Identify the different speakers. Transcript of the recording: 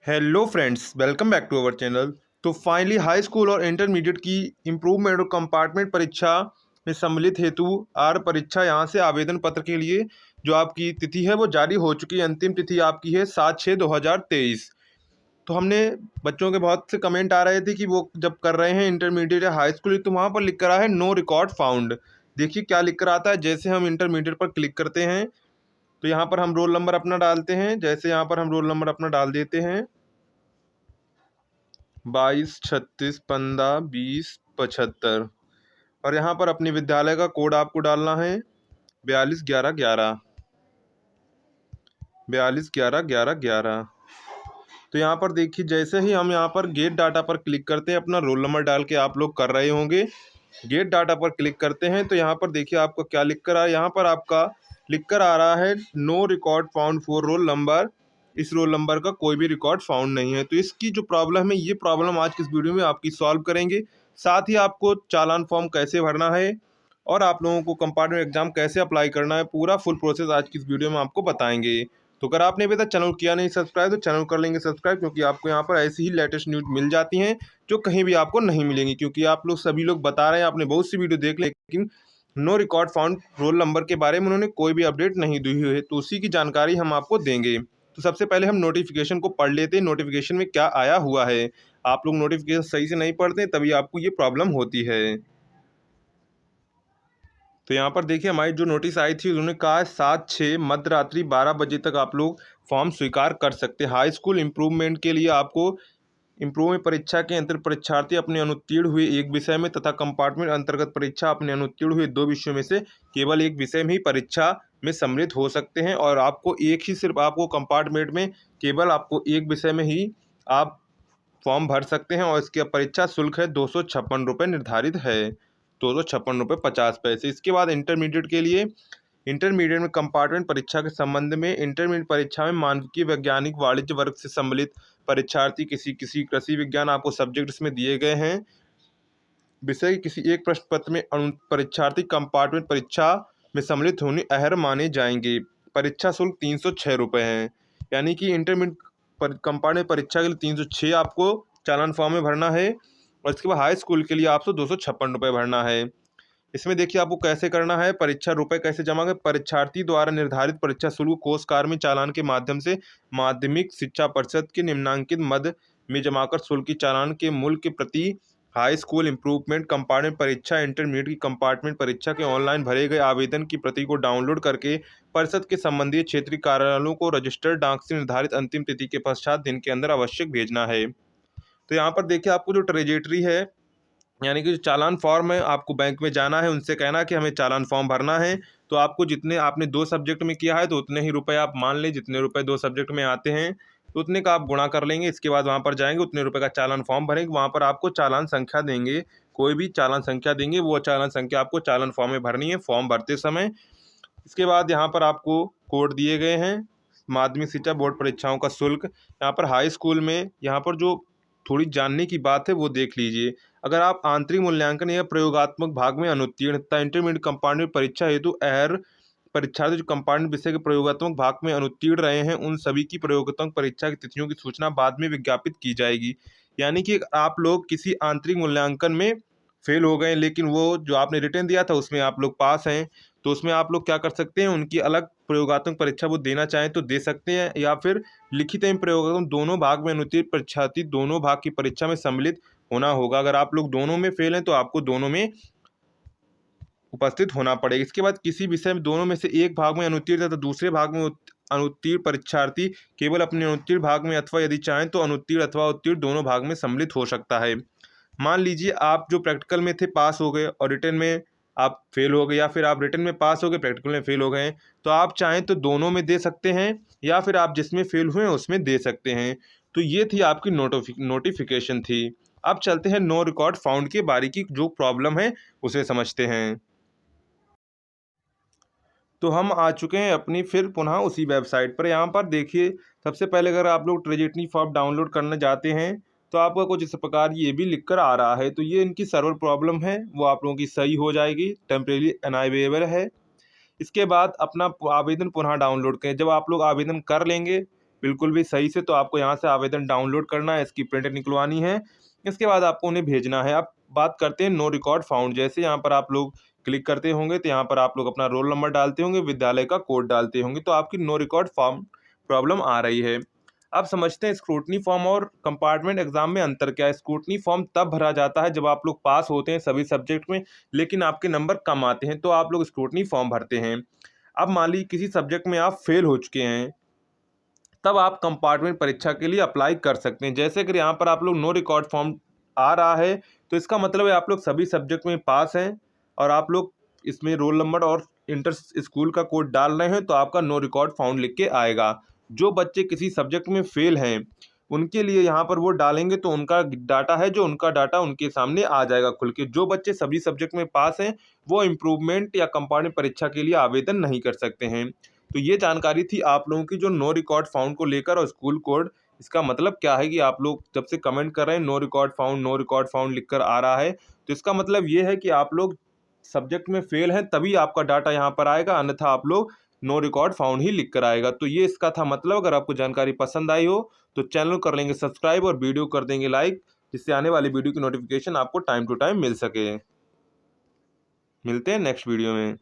Speaker 1: Hello friends, welcome back to our channel. तो finally high school और intermediate की improvement और कंपार्टमेंट परीक्षा में सम्मिलित हेतु आर परीक्षा यहाँ से आवेदन पत्र के लिए जो आपकी तिथि है वो जारी हो चुकी है। अंतिम तिथि आपकी है 7/6/2023। तो हमने बच्चों के बहुत से कमेंट आ रहे थे कि वो जब कर रहे हैं इंटरमीडिएट या हाई स्कूल तो वहाँ पर लिख कर रहा है नो रिकॉर्ड फाउंड। देखिए क्या लिख कर आता है। जैसे हम इंटरमीडिएट पर क्लिक करते हैं तो यहाँ पर हम रोल नंबर अपना डालते हैं। जैसे यहाँ पर हम रोल नंबर अपना डाल देते हैं 22 36 15 20 75 और यहाँ पर अपने विद्यालय का कोड आपको डालना है 42 11 11 42 11 11 11। तो यहाँ पर देखिए जैसे ही हम यहाँ पर गेट डाटा पर क्लिक करते हैं, अपना रोल नंबर डाल के आप लोग कर रहे होंगे। गेट डाटा पर क्लिक करते हैं तो यहाँ पर देखिए आपको क्या लिख कर आ रहा है। यहाँ पर आपका लिख कर आ रहा है no record found for roll number. इस रोल नंबर का कोई भी रिकॉर्ड फाउंड नहीं है। तो इसकी जो प्रॉब्लम है ये प्रॉब्लम आज की इस वीडियो में आपकी सॉल्व करेंगे। साथ ही आपको चालान फॉर्म कैसे भरना है और आप लोगों को कंपार्टमेंट एग्जाम कैसे अप्लाई करना है, पूरा फुल प्रोसेस आज की इस वीडियो में आपको बताएंगे। तो अगर आपने अभी तक चैनल किया नहीं सब्सक्राइब तो चैनल कर लेंगे सब्सक्राइब, क्योंकि आपको यहाँ पर ऐसी ही लेटेस्ट न्यूज़ मिल जाती हैं जो कहीं भी आपको नहीं मिलेंगी। क्योंकि आप लोग सभी लोग बता रहे हैं, आपने बहुत सी वीडियो देख ली, लेकिन no record found roll number के बारे में उन्होंने कोई भी अपडेट नहीं दी हुई है। तो उसी की जानकारी हम आपको देंगे। तो सबसे पहले हम नोटिफिकेशन को पढ़ लेते हैं, नोटिफिकेशन में क्या आया हुआ है। आप लोग नोटिफिकेशन सही से नहीं पढ़ते तभी आपको ये प्रॉब्लम होती है। तो यहाँ पर देखिए हमारी जो नोटिस आई थी उन्होंने कहा है 7/6 मध्य रात्रि 12 बजे तक आप लोग फॉर्म स्वीकार कर सकते हैं। हाई स्कूल इम्प्रूवमेंट के लिए आपको इम्प्रूवमेंट परीक्षा के अंतर्गत परीक्षार्थी अपने अनुत्तीर्ण हुए एक विषय में तथा कंपार्टमेंट अंतर्गत परीक्षा अपने अनुत्तीर्ण हुए 2 विषयों में से केवल एक विषय में ही परीक्षा में सम्मिलित हो सकते हैं। और आपको एक ही सिर्फ आपको कंपार्टमेंट में केवल आपको एक विषय में ही आप फॉर्म भर सकते हैं। और इसका परीक्षा शुल्क है 256 रुपये निर्धारित है, 256 रुपये 50 पैसे। इसके बाद इंटरमीडिएट के लिए इंटरमीडिएट में कंपार्टमेंट परीक्षा के संबंध में इंटरमीडिएट परीक्षा में मानविकी वैज्ञानिक वाणिज्य वर्ग से सम्मिलित परीक्षार्थी किसी किसी कृषि विज्ञान आपको सब्जेक्ट इसमें दिए गए हैं विषय के किसी एक प्रश्न पत्र में परीक्षार्थी कंपार्टमेंट परीक्षा में सम्मिलित होने अहर माने जाएंगे। परीक्षा शुल्क 306 रुपये है। यानी कि इंटरमीडिएट कंपार्टमेंट परीक्षा के लिए 306 आपको चालान फॉर्म में भरना है और इसके बाद हाई स्कूल के लिए आपको 256 रुपये भरना है। इसमें देखिए आपको कैसे करना है, परीक्षा रुपए कैसे जमा करें। परीक्षार्थी द्वारा निर्धारित परीक्षा शुल्क कोषकार में चालान के माध्यम से माध्यमिक शिक्षा परिषद के निम्नांकित मद में जमाकर शुल्क की चालान के मूल्य के प्रति हाई स्कूल इम्प्रूवमेंट कंपार्टमेंट परीक्षा इंटरमीडिएट की कंपार्टमेंट परीक्षा के ऑनलाइन भरे गए आवेदन की प्रति को डाउनलोड करके परिषद के संबंधित क्षेत्रीय कार्यालयों को रजिस्टर्ड डाक से निर्धारित अंतिम तिथि के पश्चात दिन के अंदर आवश्यक भेजना है। तो यहाँ पर देखिए आपको जो ट्रेजेटरी है, यानी कि जो चालान फॉर्म है, आपको बैंक में जाना है, उनसे कहना है कि हमें चालान फॉर्म भरना है। तो आपको जितने आपने 2 सब्जेक्ट में किया है तो उतने ही रुपए आप मान लें, जितने रुपए 2 सब्जेक्ट में आते हैं तो उतने का आप गुणा कर लेंगे। इसके बाद वहाँ पर जाएंगे, उतने रुपए का चालान फॉर्म भरेंगे। वहाँ पर आपको चालान संख्या देंगे, कोई भी चालान संख्या देंगे, वो चालान संख्या आपको चालान फॉर्म में भरनी है फॉर्म भरते समय। इसके बाद यहाँ पर आपको कोड दिए गए हैं माध्यमिक शिक्षा बोर्ड परीक्षाओं का शुल्क। यहाँ पर हाई स्कूल में यहाँ पर जो थोड़ी जानने की बात है वो देख लीजिए। अगर आप आंतरिक मूल्यांकन या प्रयोगात्मक भाग में अनुत्तीर्ण तथा इंटरमीडिएट कंपार्टमेंट परीक्षा हेतु अहर परीक्षार्थी जो कंपार्टमेंट विषय के प्रयोगात्मक भाग में अनुत्तीर्ण रहे हैं उन सभी की प्रयोगात्मक परीक्षा की तिथियों की सूचना बाद में विज्ञापित की जाएगी। यानी कि आप लोग किसी आंतरिक मूल्यांकन में फेल हो गए लेकिन वो जो आपने रिटर्न दिया था उसमें आप लोग पास हैं, तो उसमें आप लोग क्या कर सकते हैं, उनकी अलग प्रयोगात्मक परीक्षा वो देना चाहें तो दे सकते हैं, या फिर लिखित एवं प्रयोगात्मक दोनों भाग में अनुत्तीर्ण परीक्षार्थी दोनों भाग की परीक्षा में सम्मिलित होना होगा। अगर आप लोग दोनों में फेल हैं तो आपको दोनों में उपस्थित होना पड़ेगा। इसके बाद किसी विषय में दोनों में से एक भाग में अनुत्तीर्ण तथा दूसरे भाग में अनुत्तीर्ण परीक्षार्थी केवल अपने अनुत्तीर्ण भाग में अथवा यदि चाहें तो अनुत्तीर्ण अथवा उत्तीर्ण दोनों भाग में सम्मिलित हो सकता है। मान लीजिए आप जो प्रैक्टिकल में थे पास हो गए और रिटर्न में आप फेल हो गए, या फिर आप रिटर्न में पास हो गए प्रैक्टिकल में फेल हो गए, तो आप चाहें तो दोनों में दे सकते हैं या फिर आप जिसमें फेल हुए हैं उसमें दे सकते हैं। तो ये थी आपकी नोटिफिकेशन थी। अब चलते हैं नो रिकॉर्ड फाउंड के बारीकी जो प्रॉब्लम है उसे समझते हैं। तो हम आ चुके हैं अपनी फिर पुनः उसी वेबसाइट पर। यहाँ पर देखिए सबसे पहले अगर आप लोग ट्रेजेटनी फॉर्म डाउनलोड करने जाते हैं तो आपका कुछ इस प्रकार ये भी लिख कर आ रहा है। तो ये इनकी सर्वर प्रॉब्लम है, वो आप लोगों की सही हो जाएगी, टेम्परेरी अनअवेलेबल है। इसके बाद अपना आवेदन पुनः डाउनलोड करें। जब आप लोग आवेदन कर लेंगे बिल्कुल भी सही से, तो आपको यहाँ से आवेदन डाउनलोड करना है, इसकी प्रिंट निकलवानी है। इसके बाद आपको उन्हें भेजना है। अब बात करते हैं नो रिकॉर्ड फाउंड। जैसे यहाँ पर आप लोग क्लिक करते होंगे तो यहाँ पर आप लोग अपना रोल नंबर डालते होंगे, विद्यालय का कोड डालते होंगे, तो आपकी नो रिकॉर्ड फॉर्म प्रॉब्लम आ रही है। अब समझते हैं स्क्रूटनी फॉर्म और कंपार्टमेंट एग्जाम में अंतर क्या है। स्क्रूटनी फॉर्म तब भरा जाता है जब आप लोग पास होते हैं सभी सब्जेक्ट में, लेकिन आपके नंबर कम आते हैं, तो आप लोग स्क्रूटनी फॉर्म भरते हैं। अब मान लीजिए किसी सब्जेक्ट में आप फेल हो चुके हैं, तब आप कंपार्टमेंट परीक्षा के लिए अप्लाई कर सकते हैं। जैसे कि यहाँ पर आप लोग नो रिकॉर्ड फॉर्म आ रहा है, तो इसका मतलब है आप लोग सभी सब्जेक्ट में पास हैं और आप लोग इसमें रोल नंबर और इंटर स्कूल का कोड डाल रहे हैं, तो आपका नो रिकॉर्ड फाउंड लिख के आएगा। जो बच्चे किसी सब्जेक्ट में फेल हैं, उनके लिए यहाँ पर वो डालेंगे तो उनका डाटा है, जो उनका डाटा उनके सामने आ जाएगा खुल के। जो बच्चे सभी सब्जेक्ट में पास हैं, वो इम्प्रूवमेंट या कंपार्टमेंट परीक्षा के लिए आवेदन नहीं कर सकते हैं। तो ये जानकारी थी आप लोगों की जो नो रिकॉर्ड फाउंड को लेकर, और स्कूल कोड इसका मतलब क्या है कि आप लोग जब से कमेंट कर रहे हैं नो रिकॉर्ड फाउंड लिखकर आ रहा है, तो इसका मतलब ये है कि आप लोग सब्जेक्ट में फेल हैं, तभी आपका डाटा यहाँ पर आएगा, अन्यथा आप लोग नो रिकॉर्ड फाउंड ही लिख कर आएगा। तो ये इसका था मतलब। अगर आपको जानकारी पसंद आई हो तो चैनल कर लेंगे सब्सक्राइब और वीडियो कर देंगे लाइक, जिससे आने वाली वीडियो की नोटिफिकेशन आपको टाइम टू टाइम मिल सके। मिलते हैं नेक्स्ट वीडियो में।